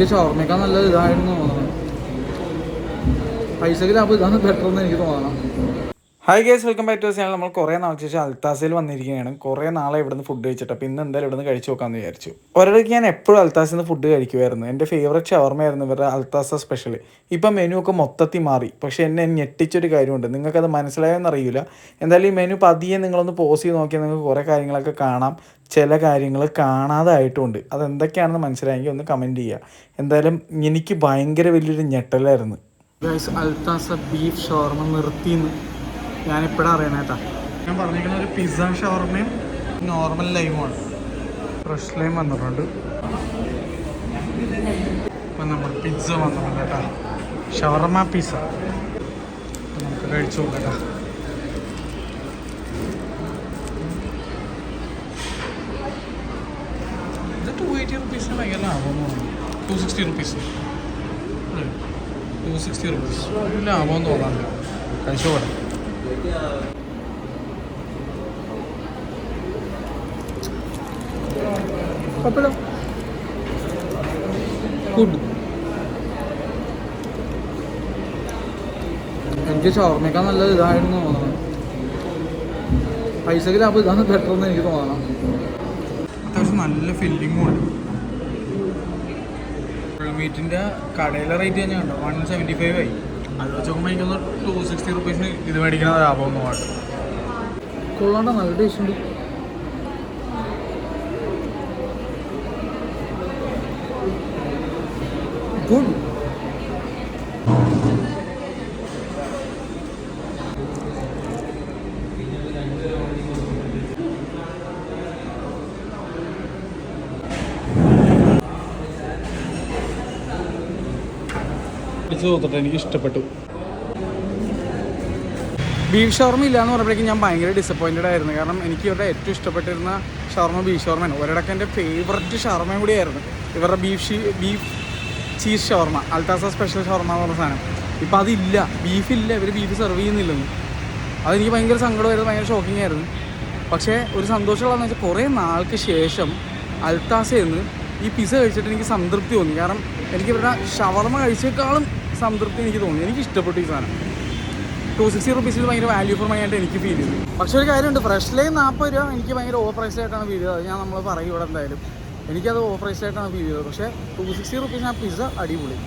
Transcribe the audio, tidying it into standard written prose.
എനിക്ക് ഷവർമ്മയ്ക്കാൻ നല്ലത് ഇതായിരുന്നു തോന്നണം. പൈസക്ക് ലാഭം ഇതാണ് ബെറ്റർ എന്ന് എനിക്ക് തോന്നണം. Hi guys, welcome back to channel. നമ്മൾ കുറേ നാൾക്ക് ശേഷം അൽത്താസയിൽ വന്നിരിക്കുകയാണ്. കുറേ നാളെ ഇവിടുന്ന് ഫുഡ് കഴിച്ചിട്ട് അപ്പോൾ ഇന്ന് എന്തായാലും ഇവിടുന്ന് കഴിച്ച് നോക്കാമെന്ന് വിചാരിച്ചു. ഒരിടയ്ക്ക് ഞാൻ എപ്പോഴും അൽത്താസിൽ നിന്ന് ഫുഡ് കഴിക്കുമായിരുന്നു. എൻ്റെ ഫേവറേറ്റ് ഷവർമ്മയായിരുന്നു ഇവരുടെ അൽത്താസ സ്പെഷ്യൽ. ഇപ്പം മെനു ഒക്കെ മൊത്തത്തിൽ മാറി. പക്ഷേ എന്നെ ഞെട്ടിച്ചൊരു കാര്യമുണ്ട്, നിങ്ങൾക്കത് മനസ്സിലായോന്ന് അറിയില്ല. എന്തായാലും ഈ മെനു പതിയെ നിങ്ങളൊന്ന് പോസ് ചെയ്ത് നോക്കിയാൽ നിങ്ങൾക്ക് കുറേ കാര്യങ്ങളൊക്കെ കാണാം. ചില കാര്യങ്ങൾ കാണാതായിട്ടുമുണ്ട്. അതെന്തൊക്കെയാണെന്ന് മനസ്സിലായെങ്കിൽ ഒന്ന് കമൻറ്റ് ചെയ്യുക. എന്തായാലും എനിക്ക് ഭയങ്കര വലിയൊരു ഞെട്ടലായിരുന്നു ഗൈസ്. അൽത്താസ ബീഫ് ഷവർമ്മ നിർത്തിയെന്ന് ഞാനിപ്പോഴാണ് അറിയണേ കേട്ടോ. ഞാൻ പറഞ്ഞിരിക്കുന്ന ഒരു പിസ്സ ഷവർമ്മയും നോർമൽ ലൈമുമാണ്. ഫ്രഷ് ലൈം വന്നിട്ടുണ്ട്. ഇപ്പം നമ്മൾ പിസ്സ വന്നിട്ടുണ്ട് കേട്ടോ. ഷവർമ്മ പിസ്സ നമുക്ക് കഴിച്ചു നോക്കാം കേട്ടോ. ഇത് 280 റുപ്പീസിന് ഭയങ്കര ലാഭമെന്ന് തോന്നുന്നു. 260 റുപ്പീസ് 260 റുപ്പീസ് ഒരു ലാഭമെന്ന് തോന്നാറില്ല. കഴിച്ചു പോകാം. ഫുഡ് എനിക്ക് ഷവർമ്മയ്ക്കാൻ നല്ലത് ഇതായിരുന്നു തോന്നണം. പൈസക്ക് ലാഭം ഇതാണ് ബെറ്റർ എന്ന് എനിക്ക് തോന്നണം. അത്യാവശ്യം നല്ല ഫില്ലിങ്ങും ഉണ്ട്. മീറ്റിൻ്റെ കടയിലെ റേറ്റ് തന്നെയാണ് 175 ആയി. അത് വെച്ച് നോക്കുമ്പോൾ എനിക്കൊന്ന് 260 റുപ്പീസിന് ഇത് മേടിക്കുന്ന ലാഭമൊന്നും വേണ്ട. കൊള്ളാണ്ട നല്ല ടേസ്റ്റ് ഉണ്ട്. ഗുഡ്. തോന്നിട്ട് എനിക്ക് ഇഷ്ടപ്പെട്ടു. ബീഫ് ഷവർമ്മ ഇല്ല എന്ന് പറഞ്ഞപ്പോഴേക്കും ഞാൻ ഭയങ്കര ഡിസപ്പോയിൻറ്റഡ് ആയിരുന്നു. കാരണം എനിക്ക് ഇവരുടെ ഏറ്റവും ഇഷ്ടപ്പെട്ടിരുന്ന ഷവർമ്മ ബീഫ് ഷവർമ്മയാണ്. ഒരിടയ്ക്ക് എൻ്റെ ഫേവററ്റ് ഷവർമ്മയും കൂടിയായിരുന്നു ഇവരുടെ ബീഫ് ചീസ് ഷവർമ്മ, അൽത്താസ സ്പെഷ്യൽ ഷവർമ്മ എന്ന് പറഞ്ഞ സാധനം. ഇപ്പം അതില്ല, ബീഫില്ല, ഇവർ ബീഫ് സെർവ് ചെയ്യുന്നില്ലെന്ന്. അതെനിക്ക് ഭയങ്കര സങ്കടമായിരുന്നു, ഭയങ്കര ഷോക്കിംഗ് ആയിരുന്നു. പക്ഷേ ഒരു സന്തോഷമുള്ളതെന്ന് വെച്ചാൽ കുറേ നാൾക്ക് ശേഷം അൽത്താസയിൽ നിന്ന് ഈ പിസ്സ കഴിച്ചിട്ട് എനിക്ക് സംതൃപ്തി തോന്നി. കാരണം എനിക്ക് ഇവരുടെ ഷവർമ്മ കഴിച്ചേക്കാളും സംതൃപ്തി എനിക്ക് തോന്നി. എനിക്ക് ഇഷ്ടപ്പെട്ടു ഈ സാധനം. 260 റുപ്പീസിൽ ഭയങ്കര വാല്യൂ ഫോർ മണി ആയിട്ട് എനിക്ക് ഫീൽ ചെയ്തു. പക്ഷേ ഒരു കാര്യമുണ്ട്, ഫ്രഷ് ലൈൻ 40 രൂപ എനിക്ക് ഭയങ്കര ഓവർ പ്രൈസ് ആയിട്ടാണ് ഫീൽ ചെയ്തത്. ഞാൻ നമ്മൾ പറയും ഇവിടെ എന്തായാലും എനിക്കത് ഓവർ പ്രൈസ് ആയിട്ടാണ് ഫീൽ ചെയ്തത്. പക്ഷേ 260 റുപ്പീസിന് ആ പിസ്സ അടിപൊളി.